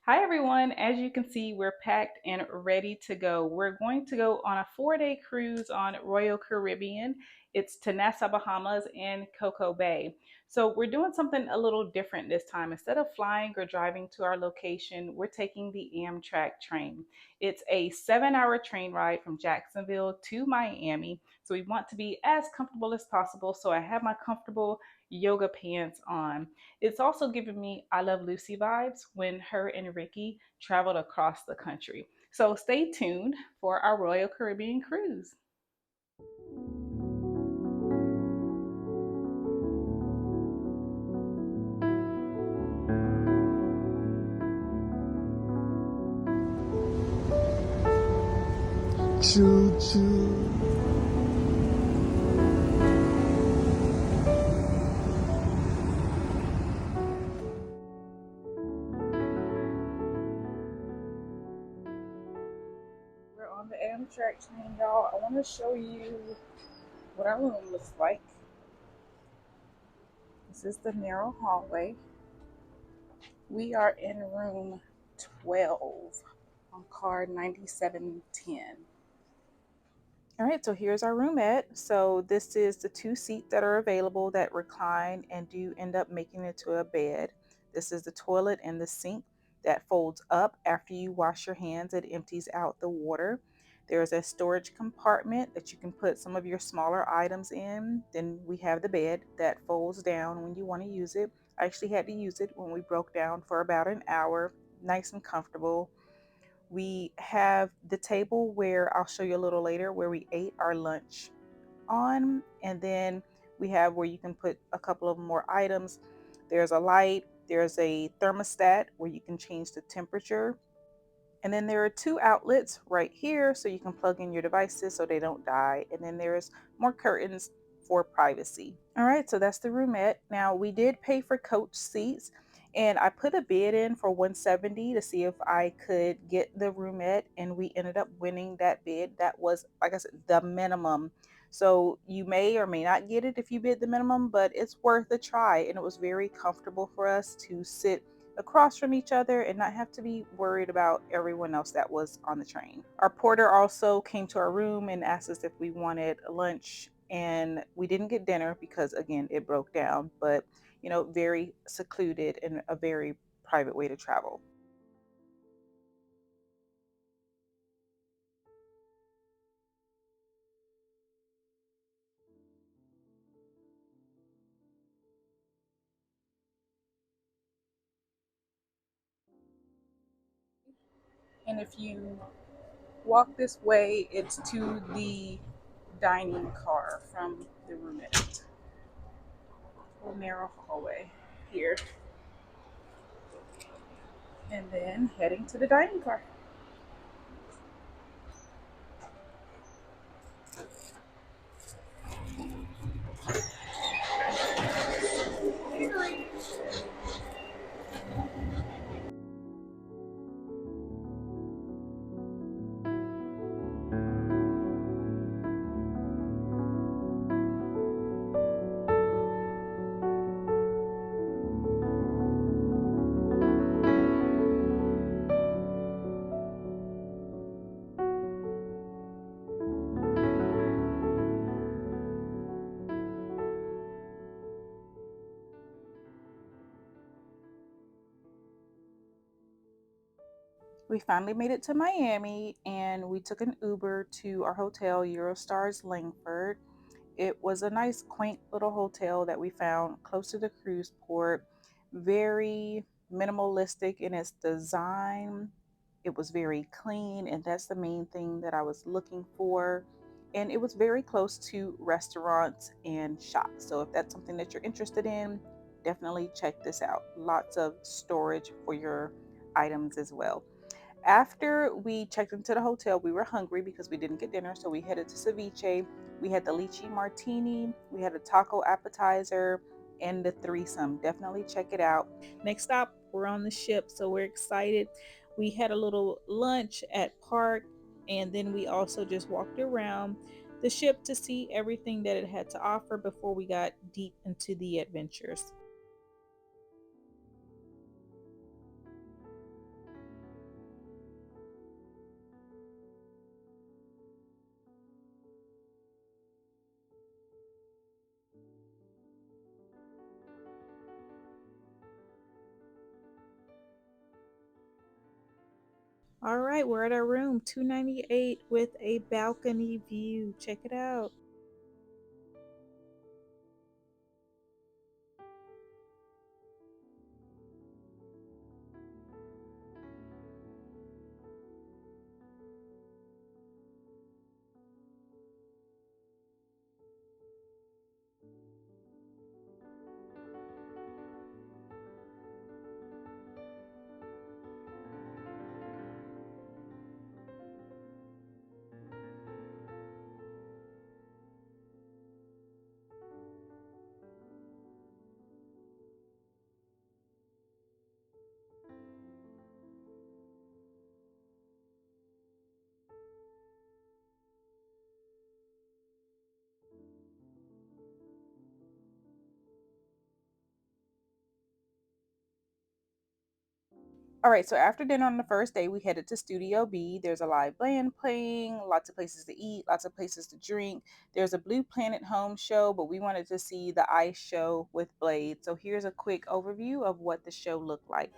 Hi everyone, as you can see, we're packed and ready to go. We're going to go on a 4-day cruise on Royal Caribbean. It's to Nassau, Bahamas and CoCo Bay. So we're doing something a little different this time. Instead of flying or driving to our location, we're taking the Amtrak train. It's a 7-hour train ride from Jacksonville to Miami. So we want to be as comfortable as possible. So I have my comfortable yoga pants on. It's also given me I Love Lucy vibes when her and Ricky traveled across the country. So stay tuned for our Royal Caribbean cruise. Choo choo. We're on the Amtrak train, y'all. I want to show you what our room looks like. This is the narrow hallway. We are in room 12 on card 9710. All right, so here's our roomette. So this is the two seats that are available that recline and do end up making it to a bed. This is the toilet and the sink that folds up after you wash your hands. It empties out the water. There's a storage compartment that you can put some of your smaller items in. Then we have the bed that folds down when you want to use it. I actually had to use it when we broke down for about an hour. Nice and comfortable. We have the table where I'll show you a little later where we ate our lunch on, and then we have where you can put a couple of more items. There's a light, there's a thermostat where you can change the temperature, and then there are two outlets right here so you can plug in your devices so they don't die. And then there's more curtains for privacy. All right, so that's the roomette. Now we did pay for coach seats and I put a bid in for 170 to see if I could get the roomette, and we ended up winning that bid. That was, like I said, the minimum. So you may or may not get it if you bid the minimum, but it's worth a try. And it was very comfortable for us to sit across from each other and not have to be worried about everyone else that was on the train. Our porter also came to our room and asked us if we wanted lunch, and we didn't get dinner because again it broke down, but very secluded and a very private way to travel. And if you walk this way, it's to the dining car from the roomette. A narrow hallway here, and then heading to the dining car. We finally made it to Miami and we took an Uber to our hotel, Eurostars Langford. It was a nice, quaint little hotel that we found close to the cruise port. Very minimalistic in its design. It was very clean, and that's the main thing that I was looking for. And it was very close to restaurants and shops. So if that's something that you're interested in, definitely check this out. Lots of storage for your items as well. After we checked into the hotel, we were hungry because we didn't get dinner, so we headed to ceviche. We had the lychee martini, we had a taco appetizer, and the threesome. Definitely check it out. Next stop, we're on the ship, so we're excited. We had a little lunch at Park, and then we also just walked around the ship to see everything that it had to offer before we got deep into the adventures. All right, we're at our room 298 with a balcony view. Check it out. All right, so after dinner on the first day, we headed to Studio B. There's a live band playing, lots of places to eat, lots of places to drink. There's a Blue Planet home show, but we wanted to see the ice show with Blade. So here's a quick overview of what the show looked like.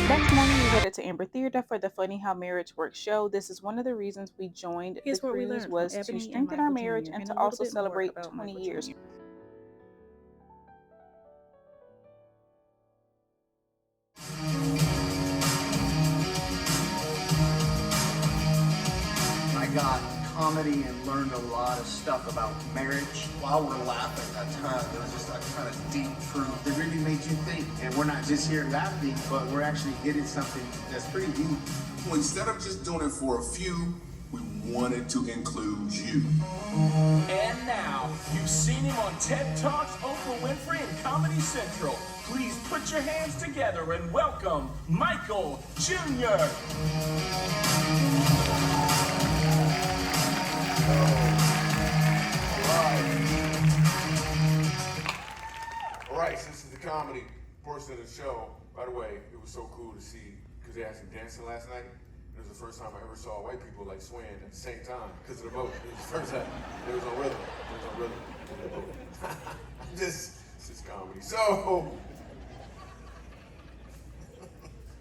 Next morning, we headed to Amber Theater for the Funny How Marriage Works show. This is one of the reasons we joined the cruise, was to strengthen our marriage and to also celebrate 20 years. I got comedy and learned a lot of stuff about marriage. While we're laughing that time, there was just a kind of deep truth It really made you think. And we're not just here laughing, but we're actually getting something that's pretty deep. Well, instead of just doing it for a few, we wanted to include you. And now, you've seen him on TED Talks, Oprah Winfrey, and Comedy Central. Please put your hands together and welcome Michael Jr. All right, since it's the comedy portion of the show, by the way, it was so cool to see, because they had some dancing last night. It was the first time I ever saw white people like swaying at the same time because of the boat. It was the first time. There was no rhythm. There was no rhythm in the boat. This is comedy. So,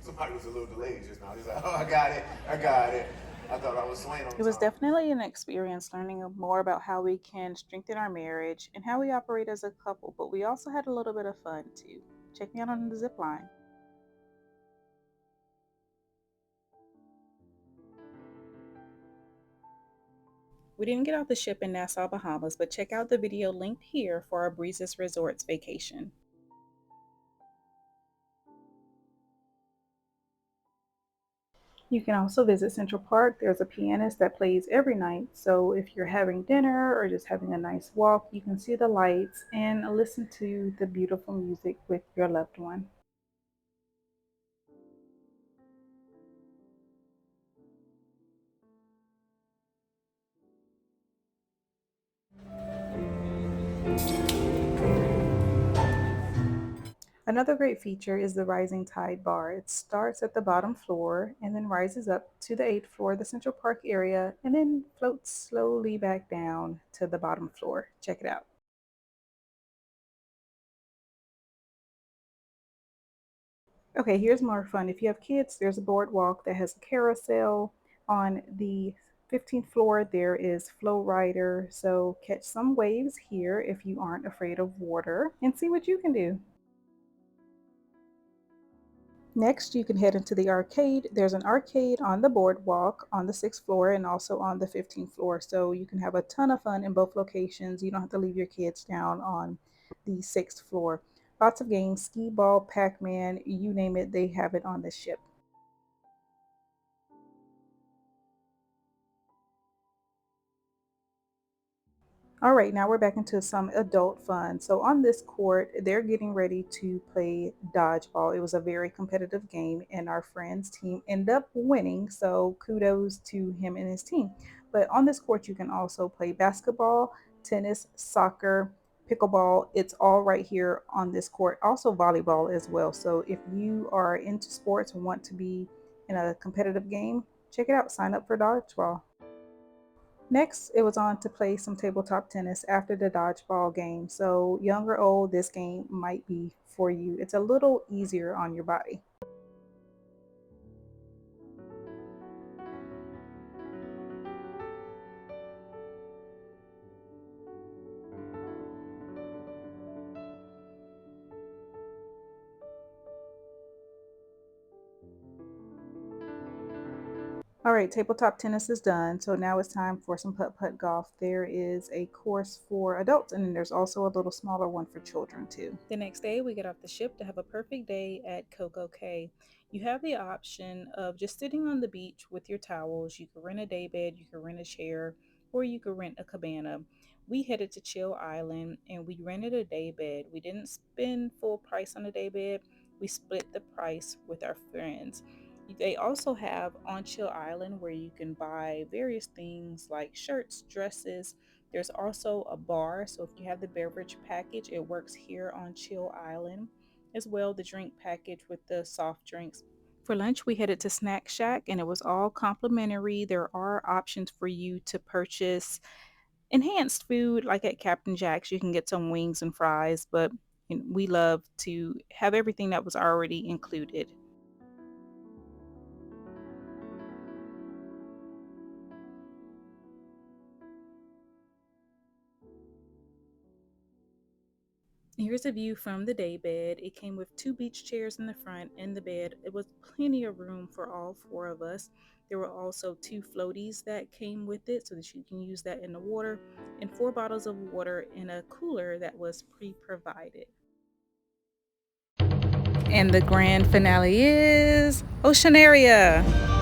somebody was a little delayed just now. He's like, oh, I got it. I thought I was swaying on It was time. definitely an experience learning more about how we can strengthen our marriage and how we operate as a couple, but we also had a little bit of fun too. Check me out on the zip line. We didn't get off the ship in Nassau, Bahamas, but check out the video linked here for our Breezes Resorts vacation. You can also visit Central Park. There's a pianist that plays every night. So if you're having dinner or just having a nice walk, you can see the lights and listen to the beautiful music with your loved one. Another great feature is the Rising Tide Bar. It starts at the bottom floor and then rises up to the 8th floor, the Central Park area, and then floats slowly back down to the bottom floor. Check it out. Okay, here's more fun. If you have kids, there's a boardwalk that has a carousel. On the 15th floor, there is Flow Rider. So catch some waves here if you aren't afraid of water and see what you can do. Next, you can head into the arcade. There's an arcade on the boardwalk on the 6th floor and also on the 15th floor. So you can have a ton of fun in both locations. You don't have to leave your kids down on the 6th floor. Lots of games, skee ball, Pac-Man, you name it, they have it on the ship. All right, now we're back into some adult fun. So on this court, they're getting ready to play dodgeball. It was a very competitive game, and our friend's team ended up winning. So kudos to him and his team. But on this court, you can also play basketball, tennis, soccer, pickleball. It's all right here on this court. Also volleyball as well. So if you are into sports and want to be in a competitive game, check it out. Sign up for dodgeball. Next, it was on to play some tabletop tennis after the dodgeball game. So, young or old, this game might be for you. It's a little easier on your body. All right, tabletop tennis is done. So now it's time for some putt-putt golf. There is a course for adults, and then there's also a little smaller one for children too. The next day, we get off the ship to have a perfect day at CoCo Cay. You have the option of just sitting on the beach with your towels. You can rent a day bed, you can rent a chair, or you can rent a cabana. We headed to Chill Island and we rented a day bed. We didn't spend full price on a day bed. We split the price with our friends. They also have on Chill Island where you can buy various things like shirts, dresses. There's also a bar, so if you have the beverage package, it works here on Chill Island. As well, the drink package with the soft drinks. For lunch, we headed to Snack Shack and it was all complimentary. There are options for you to purchase enhanced food, like at Captain Jack's. You can get some wings and fries, but we love to have everything that was already included. Here's a view from the day bed. It came with two beach chairs in the front and the bed. It was plenty of room for all four of us. There were also two floaties that came with it so that you can use that in the water, and four bottles of water in a cooler that was pre provided. And the grand finale is Oceanaria.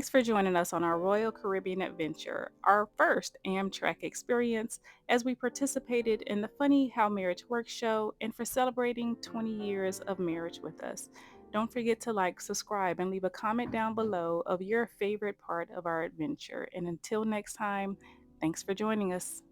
Thanks for joining us on our Royal Caribbean adventure, our first Amtrak experience, as we participated in the Funny How Marriage Works show and for celebrating 20 years of marriage with us. Don't forget to like, subscribe, and leave a comment down below of your favorite part of our adventure. And until next time, thanks for joining us.